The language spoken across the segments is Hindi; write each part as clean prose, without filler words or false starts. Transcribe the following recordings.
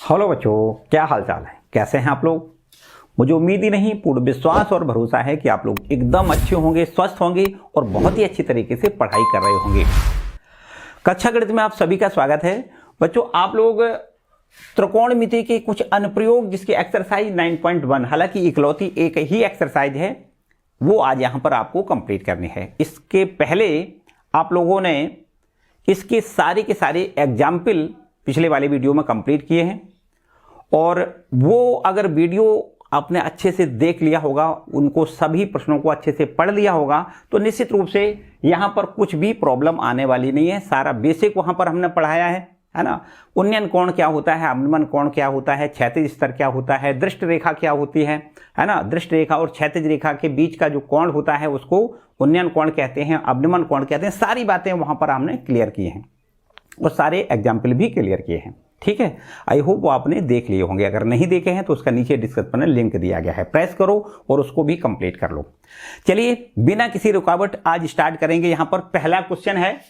हेलो बच्चों, क्या हाल चाल है? कैसे हैं आप लोग? मुझे उम्मीद ही नहीं, पूर्ण विश्वास और भरोसा है कि आप लोग एकदम अच्छे होंगे, स्वस्थ होंगे और बहुत ही अच्छी तरीके से पढ़ाई कर रहे होंगे। कक्षा गणित में आप सभी का स्वागत है। बच्चों, आप लोग त्रिकोणमिति के कुछ अनुप्रयोग जिसकी एक्सरसाइज 9.1, हालांकि इकलौती एक ही एक्सरसाइज है, वो आज यहाँ पर आपको कंप्लीट करनी है। इसके पहले आप लोगों ने इसके सारे के सारे एग्जाम्पल पिछले वाले वीडियो में कंप्लीट किए हैं और वो अगर वीडियो आपने अच्छे से देख लिया होगा, उनको सभी प्रश्नों को अच्छे से पढ़ लिया होगा, तो निश्चित रूप से यहाँ पर कुछ भी प्रॉब्लम आने वाली नहीं है। सारा बेसिक वहाँ पर हमने पढ़ाया है ना। उन्नयन कोण क्या होता है, अवनमन कोण क्या होता है, क्षैतिज स्तर क्या होता है, दृष्ट रेखा क्या होती है ना। दृष्ट रेखा और क्षैतिज रेखा के बीच का जो कोण होता है उसको उन्नयन कोण कहते हैं, अवनमन कोण कहते हैं। सारी बातें वहाँ पर हमने क्लियर की हैं और सारे एग्जाम्पल भी क्लियर किए हैं। ठीक है, आई होप वो आपने देख लिए होंगे। अगर नहीं देखे हैं तो उसका नीचे डिस्क्रिप्शन में लिंक दिया गया है, प्रेस करो और उसको भी कंप्लीट कर लो। चलिए बिना किसी रुकावट आज स्टार्ट करेंगे। यहाँ पर पहला क्वेश्चन है,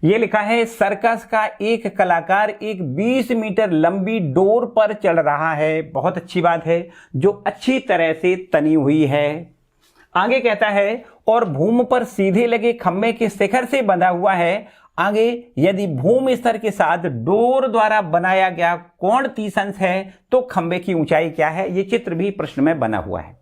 ये लिखा है सर्कस का एक कलाकार एक 20 मीटर लंबी डोर पर चढ़ रहा है। बहुत अच्छी बात है, जो अच्छी तरह से तनी हुई है। आगे कहता है और भूमि पर सीधे लगे खंभे के शिखर से बंधा हुआ है। आगे यदि भूमि स्तर के साथ डोर द्वारा बनाया गया कोण 30 अंश है तो खंभे की ऊंचाई क्या है। ये चित्र भी प्रश्न में बना हुआ है,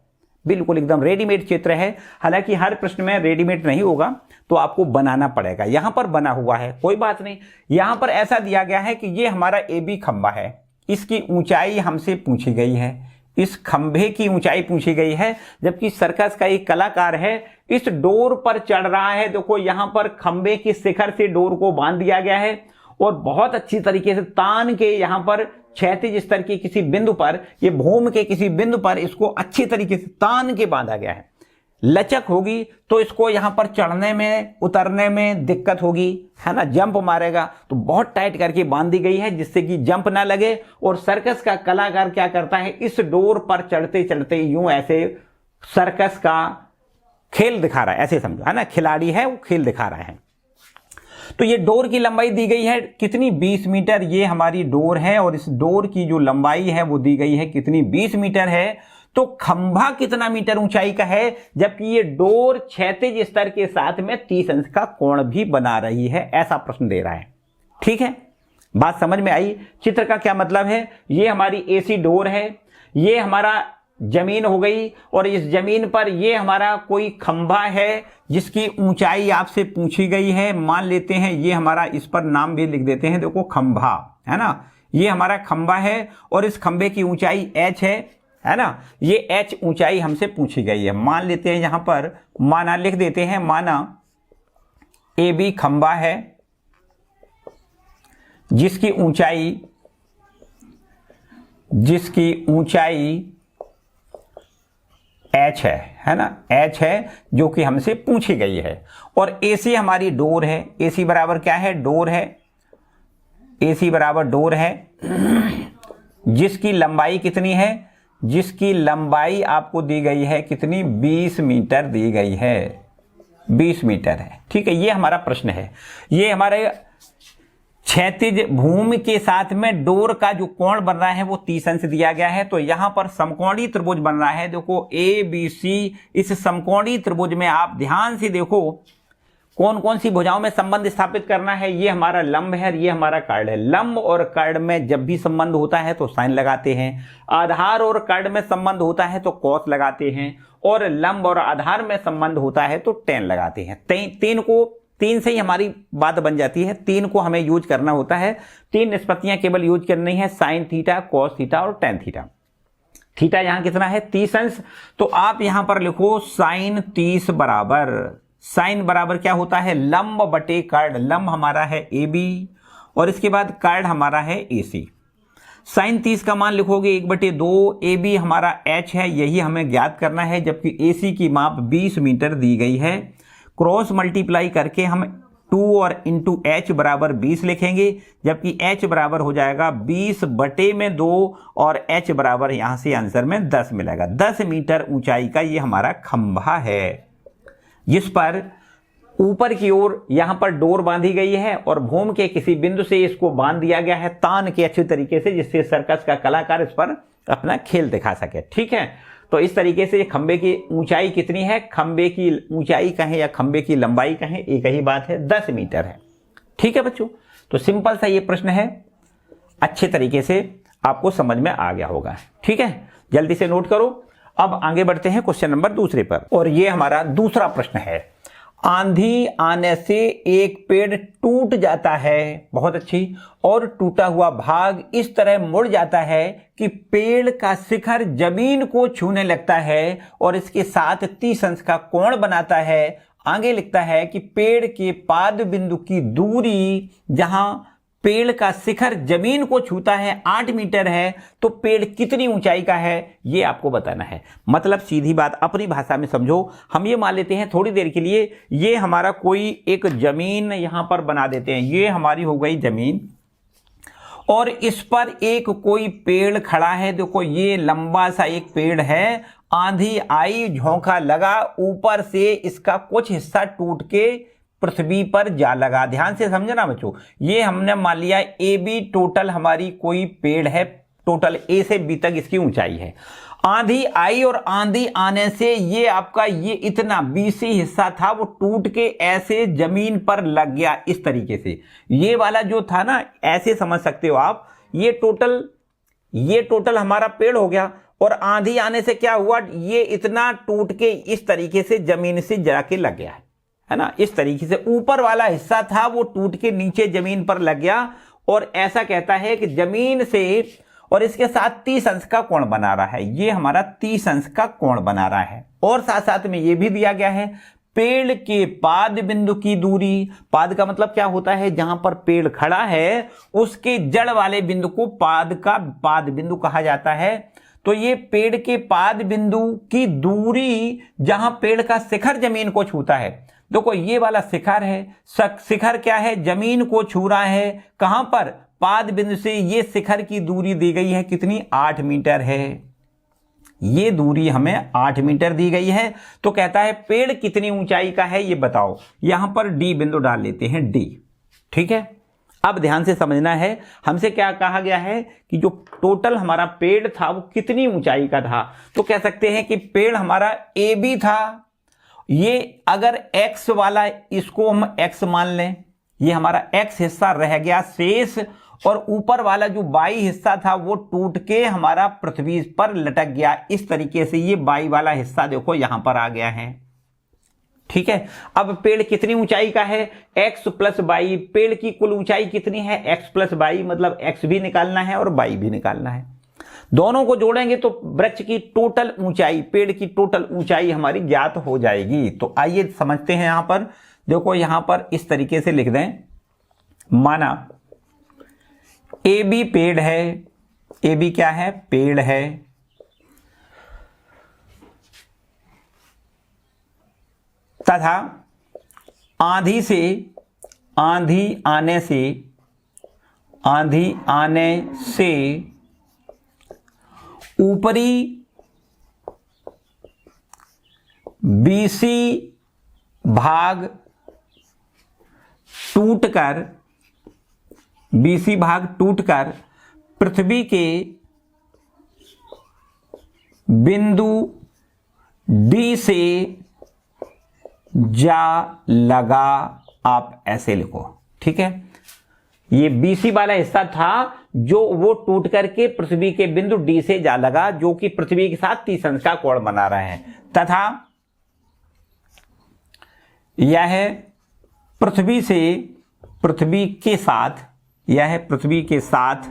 बिल्कुल एकदम रेडीमेड चित्र है। हालांकि हर प्रश्न में रेडीमेड नहीं होगा तो आपको बनाना पड़ेगा। यहां पर बना हुआ है, कोई बात नहीं। यहां पर ऐसा दिया गया है कि ये हमारा AB खंभा है, इसकी ऊंचाई हमसे पूछी गई है, इस खंभे की ऊंचाई पूछी गई है। जबकि सर्कस का एक कलाकार है, इस डोर पर चढ़ रहा है। देखो यहां पर खंभे के शिखर से डोर को बांध दिया गया है और बहुत अच्छी तरीके से तान के यहां पर क्षैतिज स्तर के किसी बिंदु पर, ये भूमि के किसी बिंदु पर इसको अच्छी तरीके से तान के बांधा गया है। लचक होगी तो इसको यहां पर चढ़ने में उतरने में दिक्कत होगी, है ना, जंप मारेगा, तो बहुत टाइट करके बांध दी गई है जिससे कि जंप ना लगे। और सर्कस का कलाकार क्या करता है, इस डोर पर चढ़ते चढ़ते यूं ऐसे सर्कस का खेल दिखा रहा है, ऐसे समझो, है ना, खिलाड़ी है वो खेल दिखा रहा है। तो ये डोर की लंबाई दी गई है कितनी, 20 मीटर। ये हमारी डोर है और इस डोर की जो लंबाई है वो दी गई है कितनी, 20 मीटर है। तो खंभा कितना मीटर ऊंचाई का है, जबकि ये डोर क्षैतिज स्तर के साथ में 30 अंश का कोण भी बना रही है, ऐसा प्रश्न दे रहा है। ठीक है, बात समझ में आई। चित्र का क्या मतलब है, ये हमारी AC डोर है, ये हमारा जमीन हो गई और इस जमीन पर ये हमारा कोई खंभा है जिसकी ऊंचाई आपसे पूछी गई है। मान लेते हैं ये हमारा, इस पर नाम भी लिख देते हैं, देखो खंभा, है ना, ये हमारा खंभा है और इस खंभे की ऊंचाई H है ना। ये H ऊंचाई हमसे पूछी गई है। मान लेते हैं यहां पर, माना लिख देते हैं, माना AB खंभा है जिसकी ऊंचाई H है ना, H है जो कि हमसे पूछी गई है। और AC हमारी डोर है, AC बराबर क्या है, डोर है, AC बराबर डोर है जिसकी लंबाई कितनी है, जिसकी लंबाई आपको दी गई है कितनी, 20 मीटर दी गई है, 20 मीटर है। ठीक है, ये हमारा प्रश्न है। ये हमारे क्षैतिज भूमि के साथ में डोर का जो कोण बन रहा है वो 30 अंश दिया गया है। तो यहां पर समकोणीय त्रिभुज बन रहा है, देखो ABC। इस समकोणीय त्रिभुज में आप ध्यान से देखो कौन कौन सी भुजाओं में संबंध स्थापित करना है। ये हमारा लंब है, ये हमारा कर्ण है। लंब और कर्ण में जब भी संबंध होता है तो साइन लगाते हैं, आधार और कर्ण में संबंध होता है तो कॉस लगाते हैं, और लंब और आधार में संबंध होता है तो टेन लगाते हैं। तीन से ही हमारी बात बन जाती है। 3 को हमें यूज करना होता है, 3 निष्पत्तियां केवल यूज करनी है, साइन थीटा, कॉस थीटा और टेन थीटा। थीटा यहां कितना है, 30 अंश। तो आप यहां पर लिखो साइन 30 बराबर, साइन बराबर क्या होता है, लंब बटे कर्ण। लंब हमारा है AB और इसके बाद कर्ण हमारा है AC। साइन 30 का मान लिखोगे 1/2, AB हमारा H है, यही हमें ज्ञात करना है, जबकि AC की माप 20 मीटर दी गई है। क्रॉस मल्टीप्लाई करके हम 2 और इंटू H बराबर 20 लिखेंगे, जबकि H बराबर हो जाएगा 20/2 और H बराबर यहां से आंसर में 10 मिलेगा। 10 मीटर ऊंचाई का ये हमारा खंभा है जिस पर ऊपर की ओर यहां पर डोर बांधी गई है और भूमि के किसी बिंदु से इसको बांध दिया गया है तान के अच्छे तरीके से, जिससे सर्कस का कलाकार इस पर अपना खेल दिखा सके। ठीक है, तो इस तरीके से खंबे की ऊंचाई कितनी है, खंबे की ऊंचाई कहें या खंबे की लंबाई कहें, एक ही बात है, 10 मीटर है। ठीक है बच्चों, तो सिंपल सा ये प्रश्न है, अच्छे तरीके से आपको समझ में आ गया होगा। ठीक है, जल्दी से नोट करो। अब आगे बढ़ते हैं क्वेश्चन नंबर दूसरे पर, और ये हमारा दूसरा प्रश्न है। आंधी आने से एक पेड़ टूट जाता है, बहुत अच्छी, और टूटा हुआ भाग इस तरह मुड़ जाता है कि पेड़ का शिखर जमीन को छूने लगता है और इसके साथ 30 अंश का कोण बनाता है। आगे लिखता है कि पेड़ के पाद बिंदु की दूरी, जहां पेड़ का शिखर जमीन को छूता है, 8 मीटर है, तो पेड़ कितनी ऊंचाई का है, ये आपको बताना है। मतलब सीधी बात अपनी भाषा में समझो। हम ये मान लेते हैं थोड़ी देर के लिए, ये हमारा कोई एक जमीन यहां पर बना देते हैं, ये हमारी हो गई जमीन, और इस पर एक कोई पेड़ खड़ा है। देखो ये लंबा सा एक पेड़ है, आंधी आई, झोंका लगा, ऊपर से इसका कुछ हिस्सा टूट के पृथ्वी पर जा लगा। ध्यान से समझना बच्चों, ये हमने मान लिया ए बी टोटल हमारी कोई पेड़ है, टोटल ए से बी तक इसकी ऊंचाई है। आंधी आई और आंधी आने से ये आपका ये इतना बीसी हिस्सा था वो टूट के ऐसे जमीन पर लग गया इस तरीके से। ये वाला जो था ना, ऐसे समझ सकते हो आप, ये टोटल हमारा पेड़ हो गया, और आंधी आने से क्या हुआ, ये इतना टूट के इस तरीके से जमीन से जाके लग गया है ना। इस तरीके से ऊपर वाला हिस्सा था वो टूट के नीचे जमीन पर लग गया, और ऐसा कहता है कि जमीन से और इसके साथ 30 अंश का कोण बना रहा है। ये हमारा 30 अंश का कोण बना रहा है। और साथ साथ में ये भी दिया गया है, पेड़ के पाद बिंदु की दूरी, पाद का मतलब क्या होता है, जहां पर पेड़ खड़ा है उसके जड़ वाले बिंदु को पाद बिंदु कहा जाता है। तो ये पेड़ के पाद बिंदु की दूरी, जहां पेड़ का शिखर जमीन को छूता है, देखो ये वाला शिखर है, शिखर क्या है, जमीन को छू रहा है, कहां पर, पाद बिंदु से। ये शिखर की दूरी दी गई है कितनी, 8 मीटर है। ये दूरी हमें 8 मीटर दी गई है। तो कहता है पेड़ कितनी ऊंचाई का है ये बताओ। यहां पर डी बिंदु डाल लेते हैं, डी। ठीक है, अब ध्यान से समझना है, हमसे क्या कहा गया है कि जो टोटल हमारा पेड़ था वो कितनी ऊंचाई का था। तो कह सकते हैं कि पेड़ हमारा ए बी था, ये अगर x वाला, इसको हम x मान लें, ये हमारा x हिस्सा रह गया शेष, और ऊपर वाला जो y हिस्सा था वो टूट के हमारा पृथ्वी पर लटक गया इस तरीके से। ये y वाला हिस्सा देखो यहां पर आ गया है। ठीक है, अब पेड़ कितनी ऊंचाई का है, x प्लस y। पेड़ की कुल ऊंचाई कितनी है, x प्लस y, मतलब x भी निकालना है और y भी निकालना है। दोनों को जोड़ेंगे तो वृक्ष की टोटल ऊंचाई, पेड़ की टोटल ऊंचाई हमारी ज्ञात हो जाएगी। तो आइए समझते हैं। यहां पर देखो, यहां पर इस तरीके से लिख दें, माना ए बी पेड़ है, ए बी क्या है, पेड़ है, तथा आंधी आने से ऊपरी बीसी भाग टूटकर पृथ्वी के बिंदु डी से जा लगा। आप ऐसे लिखो। ठीक है, ये बीसी वाला हिस्सा था जो वो टूट करके पृथ्वी के बिंदु डी से जा लगा, जो कि पृथ्वी के साथ 30 अंश का कोण बना रहा है, तथा यह पृथ्वी के साथ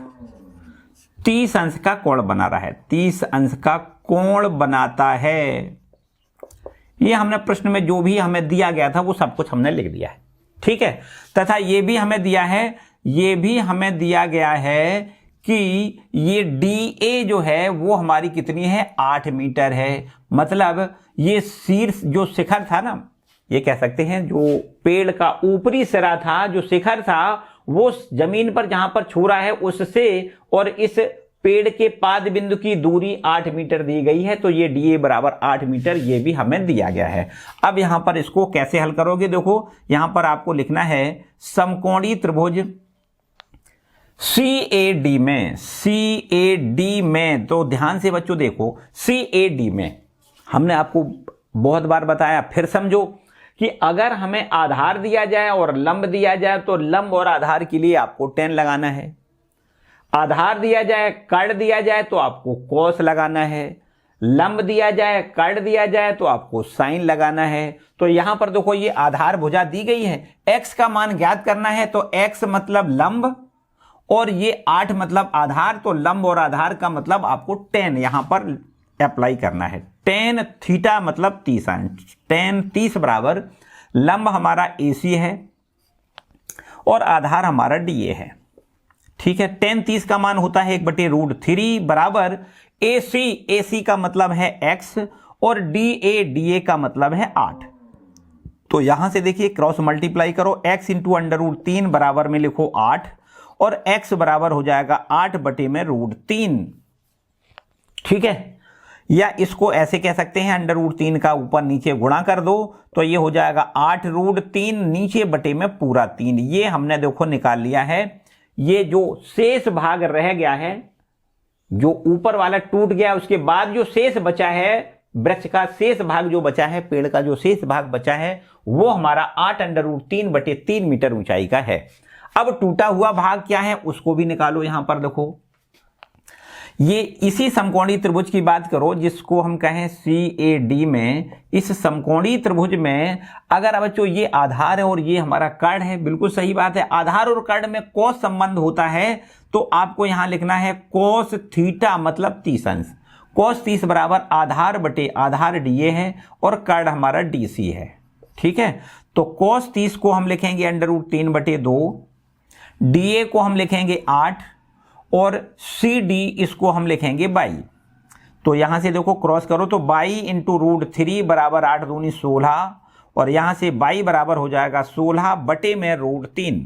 30 अंश का कोण बना रहा है, 30 अंश का कोण बनाता है। ये हमने प्रश्न में जो भी हमें दिया गया था वो सब कुछ हमने लिख दिया है। ठीक है, तथा ये भी हमें दिया गया है कि ये DA जो है वो हमारी कितनी है, 8 मीटर है। मतलब ये शीर्ष जो शिखर था ना, ये कह सकते हैं जो पेड़ का ऊपरी सिरा था, जो शिखर था, वो जमीन पर जहां पर छू रहा है उससे और इस पेड़ के पाद बिंदु की दूरी 8 मीटर दी गई है, तो ये डीए बराबर 8 मीटर ये भी हमें दिया गया है। अब यहां पर इसको कैसे हल करोगे, देखो यहां पर आपको लिखना है समकोणीय त्रिभुज CAD में, तो ध्यान से बच्चों देखो CAD में हमने आपको बहुत बार बताया, फिर समझो कि अगर हमें आधार दिया जाए और लंब दिया जाए तो लंब और आधार के लिए आपको tan लगाना है, आधार दिया जाए कर्ण दिया जाए तो आपको cos लगाना है, लंब दिया जाए कर्ण दिया जाए तो आपको साइन लगाना है। तो यहां पर देखो ये आधार भुजा दी गई है, x का मान ज्ञात करना है, तो x मतलब लंब और ये 8 मतलब आधार, तो लंब और आधार का मतलब आपको tan यहां पर अप्लाई करना है। tan थीटा मतलब 30 अंश, tan 30 बराबर लंब हमारा AC है और आधार हमारा DA है। ठीक है, tan 30 का मान होता है 1/√3 बराबर AC का मतलब है x और DA का मतलब है 8। तो यहां से देखिए क्रॉस मल्टीप्लाई करो, x × √3 बराबर में लिखो 8 और x बराबर हो जाएगा 8/√3। ठीक है, या इसको ऐसे कह सकते हैं √3 का ऊपर नीचे गुणा कर दो तो ये हो जाएगा 8√3 नीचे बटे में पूरा 3। ये हमने देखो निकाल लिया है। ये जो शेष भाग रह गया है, जो ऊपर वाला टूट गया, उसके बाद जो शेष बचा है, वृक्ष का शेष भाग जो बचा है, पेड़ का जो शेष भाग बचा है, वो हमारा 8√3/3 मीटर ऊंचाई का है। अब टूटा हुआ भाग क्या है उसको भी निकालो। यहां पर देखो ये इसी समकोणीय त्रिभुज की बात करो जिसको हम कहें CAD में। इस समकोणीय त्रिभुज में अगर बच्चों ये आधार है और ये हमारा कर्ण है, बिल्कुल सही बात है, आधार और कर्ण में cos संबंध होता है, तो आपको यहां लिखना है cos थीटा मतलब 30 अंश। cos 30 बराबर आधार बटे आधार DA है और कर्ण हमारा DC है। ठीक है, तो cos 30 को हम लिखेंगे √3/2, DA को हम लिखेंगे 8 और CD इसको हम लिखेंगे 22। तो यहां से देखो क्रॉस करो तो 22 × √3 बराबर 8 दूनी 16 और यहां से 22 बराबर हो जाएगा 16 बटे में √3।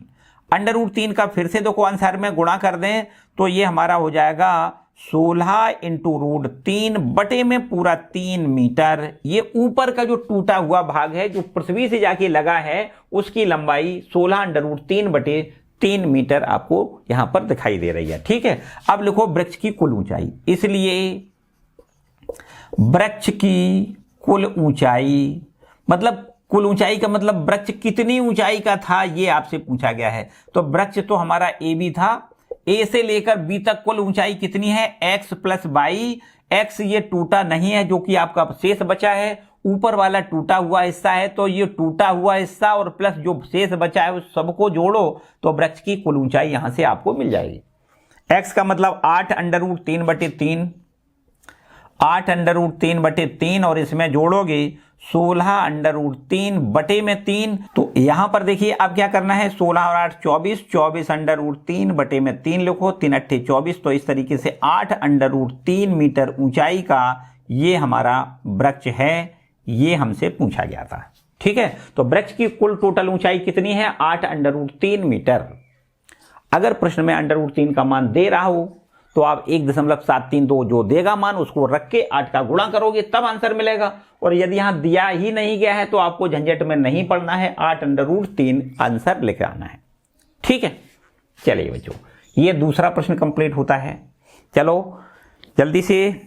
√3 का फिर से देखो आंसर में गुणा कर दें तो ये हमारा हो जाएगा 16 × √3 बटे में पूरा 3 मीटर। ये ऊपर का जो टूटा हुआ भाग है जो पृथ्वी से जाके लगा है, उसकी लंबाई 16 √3/3 मीटर आपको यहां पर दिखाई दे रही है। ठीक है, अब लिखो वृक्ष की कुल ऊंचाई। इसलिए वृक्ष की कुल ऊंचाई मतलब कुल ऊंचाई का मतलब वृक्ष कितनी ऊंचाई का था ये आपसे पूछा गया है। तो वृक्ष तो हमारा AB था, A से लेकर B तक कुल ऊंचाई कितनी है x + y। x ये टूटा नहीं है जो कि आपका शेष बचा है, ऊपर वाला टूटा हुआ हिस्सा है, तो ये टूटा हुआ हिस्सा और प्लस जो शेष बचा है उस सबको जोड़ो तो वृक्ष की कुल ऊंचाई यहां से आपको मिल जाएगी। x का मतलब 8 √3/3, 8 √3/3 और इसमें जोड़ोगे 16 √3/3। तो यहां पर देखिए अब क्या करना है, 16 और 8 24, 24 √3/3 लिखो, 3 × 8 24। तो इस तरीके से 8 √3 मीटर ऊंचाई का ये हमारा वृक्ष है, ये हमसे पूछा गया था। ठीक है, तो वृक्ष की कुल टोटल ऊंचाई कितनी है 8 √3 मीटर। अगर प्रश्न में √3 का मान दे रहा हो तो आप 1.732 जो देगा मान उसको रख के 8 का गुणा करोगे तब आंसर मिलेगा। और यदि यहां दिया ही नहीं गया है तो आपको झंझट में नहीं पड़ना है, 8 √3 आंसर लेकर आना है। ठीक है, चलिए बच्चों ये दूसरा प्रश्न कंप्लीट होता है। चलो जल्दी से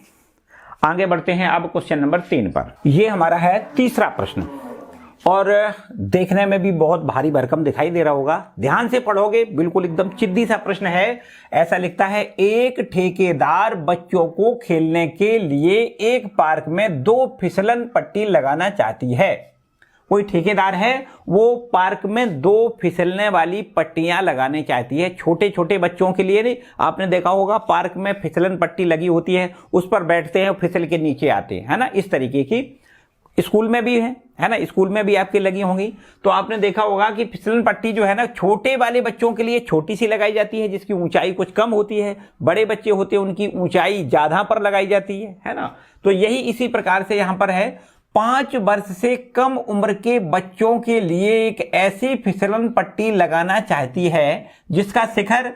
आगे बढ़ते हैं अब क्वेश्चन नंबर 3 पर। ये हमारा है तीसरा प्रश्न और देखने में भी बहुत भारी भरकम दिखाई दे रहा होगा, ध्यान से पढ़ोगे बिल्कुल एकदम चिद्दी सा प्रश्न है। ऐसा लिखता है, एक ठेकेदार बच्चों को खेलने के लिए एक पार्क में 2 फिसलन पट्टी लगाना चाहती है। कोई ठेकेदार है, वो पार्क में 2 फिसलने वाली पट्टियां लगाने चाहती है, छोटे छोटे बच्चों के लिए। नहीं, आपने देखा होगा पार्क में फिसलन पट्टी लगी होती है, उस पर बैठते हैं, फिसल के नीचे आते हैं, है ना, इस तरीके की। स्कूल में भी है ना, स्कूल में भी आपके लगी होंगी। तो आपने देखा होगा कि फिसलन पट्टी जो है ना छोटे वाले बच्चों के लिए छोटी सी लगाई जाती है जिसकी ऊंचाई कुछ कम होती है, बड़े बच्चे होते हैं उनकी ऊंचाई ज्यादा पर लगाई जाती है ना। तो यही इसी प्रकार से यहां पर है, 5 वर्ष से कम उम्र के बच्चों के लिए एक ऐसी फिसलन पट्टी लगाना चाहती है जिसका शिखर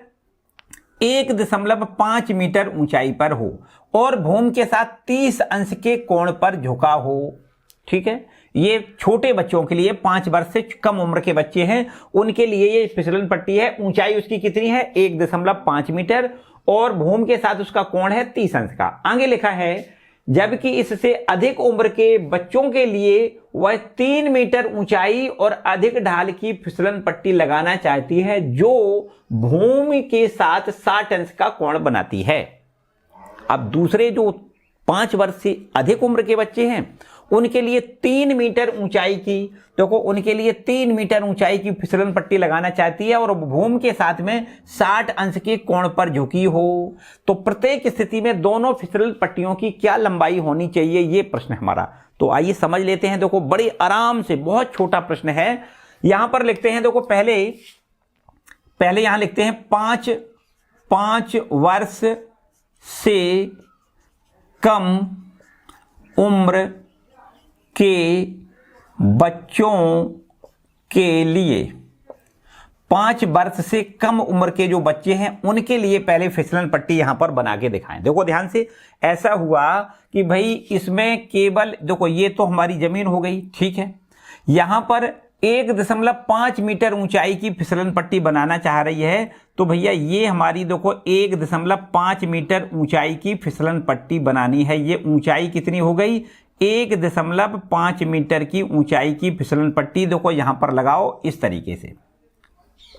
1.5 मीटर ऊंचाई पर हो और भूमि के साथ 30 अंश के कोण पर झुका हो। ठीक है, ये छोटे बच्चों के लिए, 5 वर्ष से कम उम्र के बच्चे हैं उनके लिए ये फिसलन पट्टी है। ऊंचाई उसकी कितनी है? 1.5 मीटर और भूमि के साथ उसका कोण है 30 अंश का। आगे लिखा है जबकि इससे अधिक उम्र के बच्चों के लिए वह 3 मीटर ऊंचाई और अधिक ढाल की फिसलन पट्टी लगाना चाहती है जो भूमि के साथ 60 अंश का कोण बनाती है। अब दूसरे जो 5 वर्ष से अधिक उम्र के बच्चे हैं उनके लिए 3 मीटर ऊंचाई की, देखो उनके लिए 3 मीटर ऊंचाई की फिसलन पट्टी लगाना चाहती है और भूमि के साथ में 60 अंश के कोण पर झुकी हो। तो प्रत्येक स्थिति में दोनों फिसलन पट्टियों की क्या लंबाई होनी चाहिए, ये प्रश्न हमारा। तो आइए समझ लेते हैं। देखो बड़ी आराम से, बहुत छोटा प्रश्न है। यहां पर लिखते हैं, देखो पहले यहां लिखते हैं 5 वर्ष से कम उम्र के बच्चों के लिए, 5 वर्ष से कम उम्र के जो बच्चे हैं उनके लिए पहले फिसलन पट्टी यहां पर बना के दिखाएं। देखो ध्यान से, ऐसा हुआ कि भाई इसमें केवल, देखो ये तो हमारी जमीन हो गई, ठीक है, यहां पर 1.5 मीटर ऊंचाई की फिसलन पट्टी बनाना चाह रही है। तो भैया ये हमारी देखो 1.5 मीटर ऊंचाई की फिसलन पट्टी बनानी है। ये ऊंचाई कितनी हो गई? 1.5 मीटर की ऊंचाई की फिसलन पट्टी देखो यहां पर लगाओ इस तरीके से,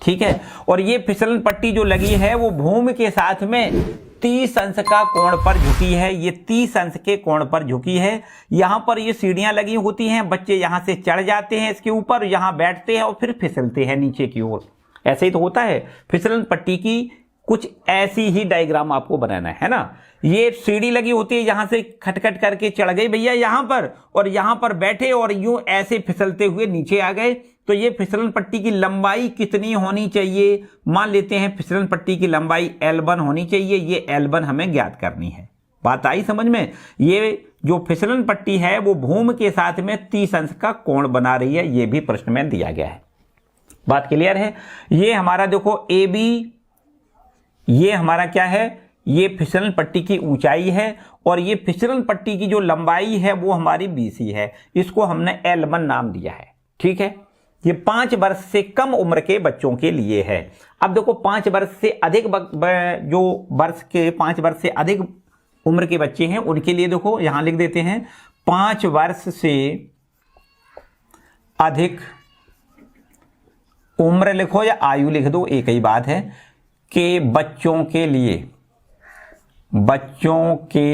ठीक है। और ये फिसलन पट्टी जो लगी है वो भूमि के साथ में 30 अंश का कोण पर झुकी है। ये 30 अंश के कोण पर झुकी है। यहां पर ये सीढ़ियां लगी होती हैं, बच्चे यहां से चढ़ जाते हैं इसके ऊपर, यहां बैठते हैं और फिर फिसलते हैं नीचे की ओर। ऐसे ही तो होता है। फिसलन पट्टी की कुछ ऐसी ही डायग्राम आपको बनाना है ना। ये सीढ़ी लगी होती है, यहां से खटखट करके चढ़ गई भैया यहां पर, और यहां पर बैठे और यूं ऐसे फिसलते हुए नीचे आ गए। तो ये फिसलन पट्टी की लंबाई कितनी होनी चाहिए? मान लेते हैं फिसलन पट्टी की लंबाई L1 होनी चाहिए। ये L1 हमें ज्ञात करनी है। बात आई समझ में? ये जो फिसलन पट्टी है वो भूमि के साथ में 30 अंश का कोण बना रही है। ये भी प्रश्न में दिया गया है। बात क्लियर है? ये हमारा देखो AB, ये हमारा क्या है? ये फिसलन पट्टी की ऊंचाई है और ये फिसलन पट्टी की जो लंबाई है वो हमारी BC है। इसको हमने L1 नाम दिया है, ठीक है। ये 5 वर्ष से कम उम्र के बच्चों के लिए है। अब देखो 5 वर्ष से अधिक जो 5 वर्ष से अधिक उम्र के बच्चे हैं उनके लिए देखो यहां लिख देते हैं 5 वर्ष से अधिक उम्र लिखो या आयु लिख दो, एक ही बात है, के बच्चों के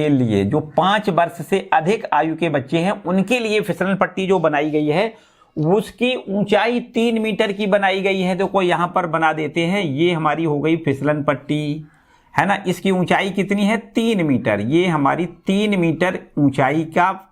लिए जो 5 वर्ष से अधिक आयु के बच्चे हैं उनके लिए फिसलन पट्टी जो बनाई गई है उसकी ऊंचाई 3 मीटर की बनाई गई है। देखो यहां पर बना देते हैं, ये हमारी हो गई फिसलन पट्टी, है ना। इसकी ऊंचाई कितनी है? 3 मीटर। ये हमारी 3 मीटर ऊंचाई का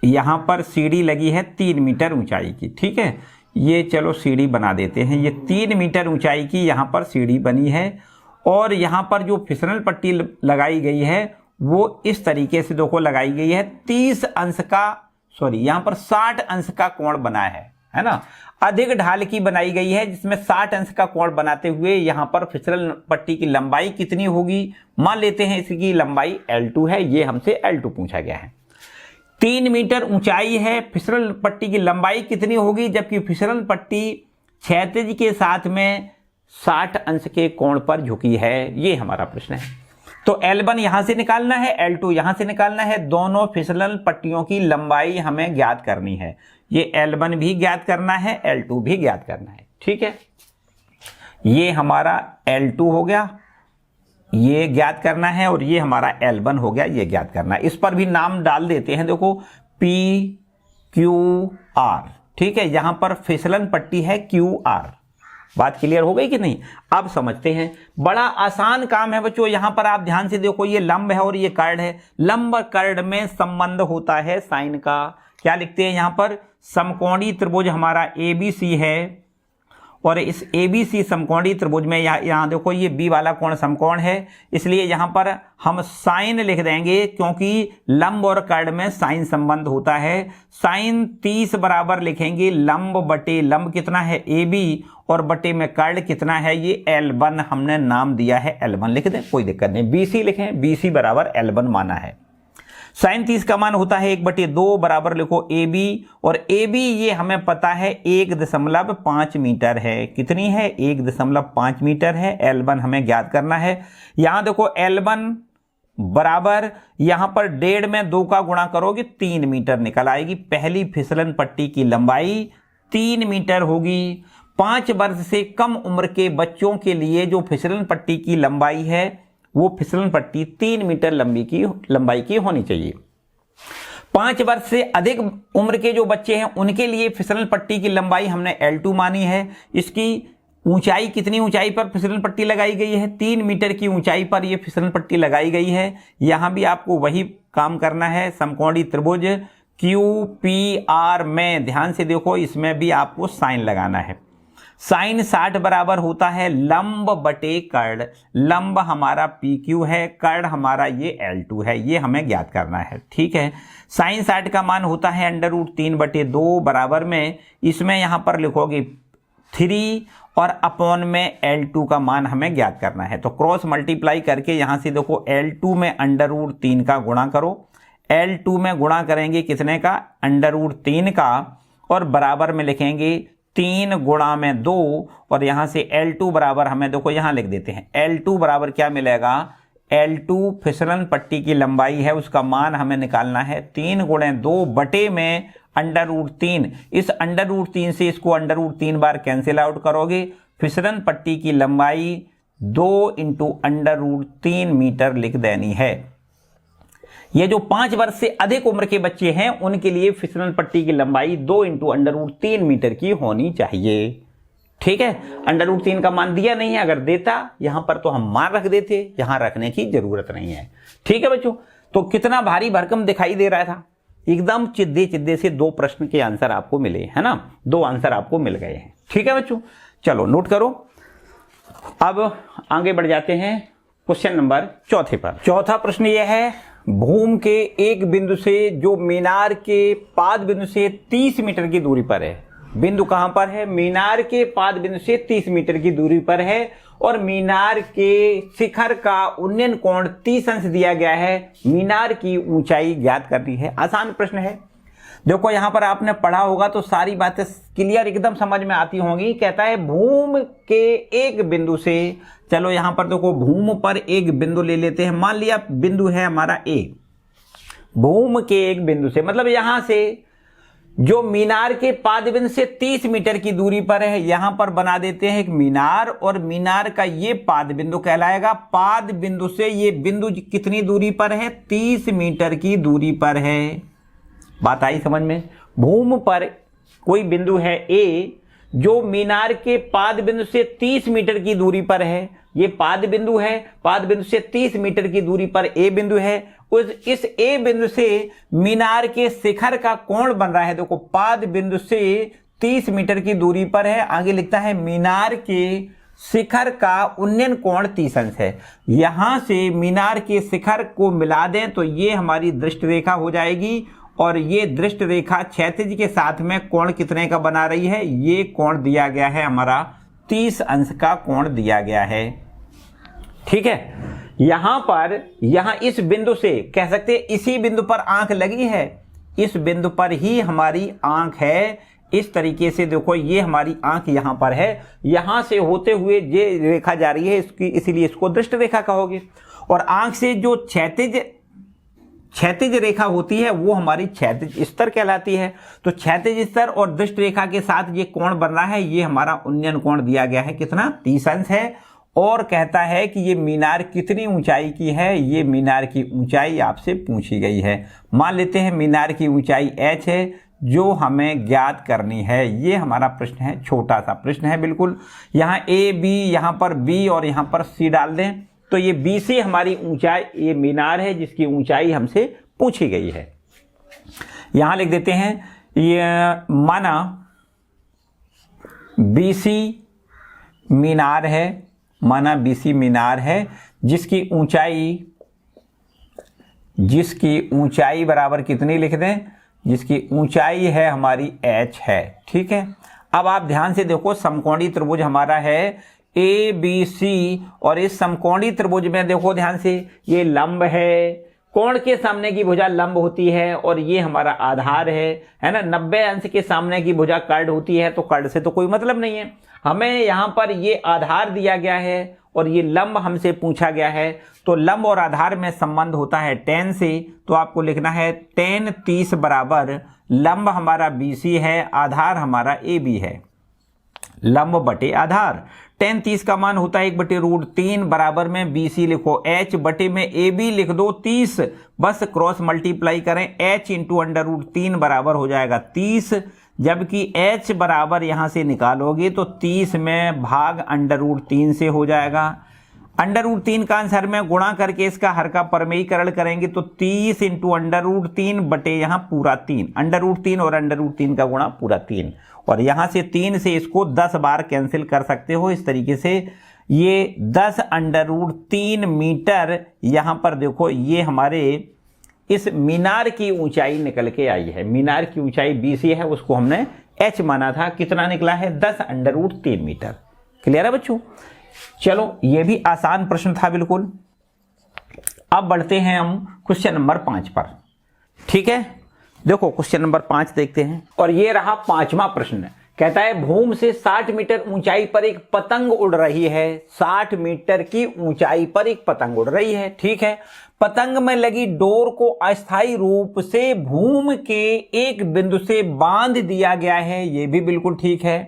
यहां पर सीढ़ी लगी है 3 मीटर ऊंचाई की, ठीक है। ये चलो सीढ़ी बना देते हैं। ये 3 मीटर ऊंचाई की यहां पर सीढ़ी बनी है और यहां पर जो फिसलन पट्टी लगाई गई है वो इस तरीके से देखो लगाई गई है। 30 अंश का, सॉरी यहां पर 60 अंश का कोण बना है ना। अधिक ढाल की बनाई गई है जिसमें 60 अंश का कोण बनाते हुए यहां पर फिसलन पट्टी की लंबाई कितनी होगी? मान लेते हैं इसकी लंबाई L2 है। ये हमसे L2 पूछा गया है। 3 मीटर ऊंचाई है, फिसलन पट्टी की लंबाई कितनी होगी? जबकि फिसलन पट्टी क्षैतिज के साथ में 60 अंश के कोण पर झुकी है। ये हमारा प्रश्न है। तो L1 यहां से निकालना है, L2 यहां से निकालना है। दोनों फिसलन पट्टियों की लंबाई हमें ज्ञात करनी है। ये L1 भी ज्ञात करना है, L2 भी ज्ञात करना है, ठीक है। ये हमारा L2 हो गया, ये ज्ञात करना है, और ये हमारा L1 हो गया, ये ज्ञात करना है। इस पर भी नाम डाल देते हैं, देखो PQR, ठीक है। यहां पर फिसलन पट्टी है QR। बात क्लियर हो गई कि नहीं? अब समझते हैं। बड़ा आसान काम है बच्चों। यहां पर आप ध्यान से देखो, ये लंब है और ये कर्ण है। लंब कर्ण में संबंध होता है साइन का। क्या लिखते हैं यहां पर? समकोणीय त्रिभुज हमारा ABC है और इस ABC समकोणीय त्रिभुज में यहाँ देखो ये B वाला कोण समकोण है, इसलिए यहाँ पर हम साइन लिख देंगे, क्योंकि लंब और कर्ण में साइन संबंध होता है। साइन 30 बराबर लिखेंगे लंब बटे लंब कितना है AB, और बटे में कर्ण कितना है ये L1, हमने नाम दिया है L1 लिख दें, कोई दिक्कत नहीं। BC लिखें, BC बराबर L1 माना है। साइन 30 का मान होता है 1/2 बराबर लिखो AB, और AB ये हमें पता है 1.5 मीटर है। कितनी है? 1.5 मीटर है। L1 हमें ज्ञात करना है। यहां देखो L1 बराबर यहां पर 1.5 में 2 का गुणा करोगे 3 मीटर निकल आएगी। पहली फिसलन पट्टी की लंबाई 3 मीटर होगी। 5 वर्ष से कम उम्र के बच्चों के लिए जो फिसलन पट्टी की लंबाई है वो फिसलन पट्टी 3 मीटर लंबाई की होनी चाहिए। 5 वर्ष से अधिक उम्र के जो बच्चे हैं उनके लिए फिसलन पट्टी की लंबाई हमने L2 मानी है। इसकी ऊंचाई कितनी ऊंचाई पर फिसलन पट्टी लगाई गई है? 3 मीटर की ऊंचाई पर यह फिसलन पट्टी लगाई गई है। यहां भी आपको वही काम करना है। समकोणीय त्रिभुज QPR में ध्यान से देखो, इसमें भी आपको साइन लगाना है। साइन 60 बराबर होता है लंब बटे कर्ण। लंब हमारा PQ है, कर्ण हमारा ये L2 है, ये हमें ज्ञात करना है। ठीक है, साइन 60 का मान होता है √3/2 बराबर में, इसमें यहां पर लिखोगे 3 और अपॉन में L2 का मान हमें ज्ञात करना है। तो क्रॉस मल्टीप्लाई करके यहां से देखो L2 में √3 का गुणा करो। L2 में गुणा करेंगे कितने का? √3 का, और बराबर में लिखेंगे 3 गुणा में 2, और यहां से L2 बराबर हमें देखो यहां लिख देते हैं। L2 बराबर क्या मिलेगा? L2 फिसलन पट्टी की लंबाई है, उसका मान हमें निकालना है 3 गुणे 2 बटे में √3। इस √3 से इसको √3 बार कैंसिल आउट करोगे। फिसलन पट्टी की लंबाई 2 × √3 मीटर लिख देनी है। ये जो 5 वर्ष से अधिक उम्र के बच्चे हैं उनके लिए फिसलन पट्टी की लंबाई 2 × √3 मीटर की होनी चाहिए। ठीक है, √3 का मान दिया नहीं है, अगर देता यहां पर तो हम मान रख देते, यहां रखने की जरूरत नहीं है। ठीक है बच्चों, तो कितना भारी भरकम दिखाई दे रहा था? एकदम चिद्दे चिद्दे से 2 प्रश्न के आंसर आपको मिले, है ना? 2 आंसर आपको मिल गए हैं। ठीक है बच्चों, चलो नोट करो। अब आगे बढ़ जाते हैं क्वेश्चन नंबर 4 पर। चौथा प्रश्न यह है, भूमि के एक बिंदु से जो मीनार के पाद बिंदु से 30 मीटर की दूरी पर है। बिंदु कहां पर है? मीनार के पाद बिंदु से 30 मीटर की दूरी पर है, और मीनार के शिखर का उन्नयन कोण 30 अंश दिया गया है। मीनार की ऊंचाई ज्ञात करनी है। आसान प्रश्न है। देखो यहां पर आपने पढ़ा होगा तो सारी बातें क्लियर एकदम समझ में आती होंगी। कहता है भूमि के एक बिंदु से, चलो यहां पर देखो भूमि पर एक बिंदु ले लेते हैं। मान लिया बिंदु है हमारा A। भूमि के एक बिंदु से मतलब यहां से जो मीनार के पाद बिंदु से 30 मीटर की दूरी पर है, यहां पर बना देते हैं एक मीनार, और मीनार का ये पाद बिंदु कहलाएगा। पाद बिंदु से ये बिंदु कितनी दूरी पर है? 30 मीटर की दूरी पर है। बात आई समझ में? भूमि पर कोई बिंदु है A जो मीनार के पाद बिंदु से 30 मीटर की दूरी पर है। ये पाद बिंदु है, पाद बिंदु से 30 मीटर की दूरी पर A बिंदु है। इस A बिंदु से मीनार के शिखर का कोण बन रहा है। देखो पाद बिंदु से 30 मीटर की दूरी पर है। आगे लिखता है मीनार के शिखर का उन्नयन कोण 30 अंश है। यहां से मीनार के शिखर को मिला दें तो ये हमारी दृष्ट रेखा हो जाएगी, और ये दृष्ट रेखा क्षैतिज के साथ में कोण कितने का बना रही है? ये कोण दिया गया है हमारा 30 अंश का कोण दिया गया है। ठीक है, यहां पर इस बिंदु से कह सकते हैं इसी बिंदु पर आंख लगी है, इस बिंदु पर ही हमारी आंख है। इस तरीके से देखो ये हमारी आंख यहां पर है, यहां से होते हुए ये रेखा जा रही है, इसकी इसीलिए इसको दृष्ट रेखा कहोगे। और आंख से जो क्षैतिज रेखा होती है वो हमारी क्षैतिज स्तर कहलाती है। तो क्षैतिज स्तर और दृष्ट रेखा के साथ ये कोण बन रहा है, ये हमारा उन्नयन कोण दिया गया है कितना? 30 अंश है। और कहता है कि ये मीनार कितनी ऊंचाई की है? ये मीनार की ऊंचाई आपसे पूछी गई है। मान लेते हैं मीनार की ऊंचाई h है जो हमें ज्ञात करनी है। ये हमारा प्रश्न है, छोटा सा प्रश्न है बिल्कुल। यहाँ A B, यहाँ पर B और यहाँ पर C डाल दें तो ये B से हमारी ऊंचाई, ये मीनार है जिसकी ऊंचाई हमसे पूछी गई है। यहां लिख देते हैं ये माना BC मीनार है, माना BC मीनार है, जिसकी ऊंचाई बराबर कितनी लिख दें, जिसकी ऊंचाई है हमारी h है। ठीक है, अब आप ध्यान से देखो, समकोणी त्रिभुज हमारा है ABC, और इस समकोणी त्रिभुज में देखो ध्यान से, ये लंब है, कोण के सामने की भुजा लंब होती है, और ये हमारा आधार है ना। 90 अंश के सामने की भुजा कर्ण होती है, तो कर्ण से तो कोई मतलब नहीं है। हमें यहाँ पर ये आधार दिया गया है और ये लंब हमसे पूछा गया है, तो लंब और आधार में संबंध होता है tan से, तो आपको लिखना है tan 30 बराबर लंब हमारा BC है, आधार हमारा AB है, लंब बटे आधार। tan 30 का मान होता है 1/√3 बराबर में BC लिखो h बटे में AB लिख दो 30, बस क्रॉस मल्टीप्लाई करें, h इंटू √3 बराबर हो जाएगा 30, जबकि h बराबर यहां से निकालोगे तो 30 में भाग √3 से हो जाएगा। √3 का आंसर में गुणा करके इसका हर का परमेयीकरण करेंगे तो 30 इंटू √3 बटे यहाँ पूरा 3, √3 और √3 का गुणा पूरा 3, और यहाँ से 3 से इसको 10 बार कैंसिल कर सकते हो। इस तरीके से ये 10 √3 मीटर यहाँ पर देखो, ये हमारे इस मीनार की ऊंचाई निकल के आई है। मीनार की ऊंचाई BC है, उसको हमने h माना था, कितना निकला है 10 √3 मीटर। क्लियर है बच्चों? चलो, ये भी आसान प्रश्न था बिल्कुल। अब बढ़ते हैं हम क्वेश्चन नंबर 5 पर। ठीक है, देखो क्वेश्चन नंबर 5 देखते हैं, और ये रहा 5वां प्रश्न। कहता है भूमि से 60 मीटर ऊंचाई पर एक पतंग उड़ रही है। 60 मीटर की ऊंचाई पर एक पतंग उड़ रही है। ठीक है, पतंग में लगी डोर को अस्थायी रूप से भूमि के एक बिंदु से बांध दिया गया है। ये भी बिल्कुल ठीक है।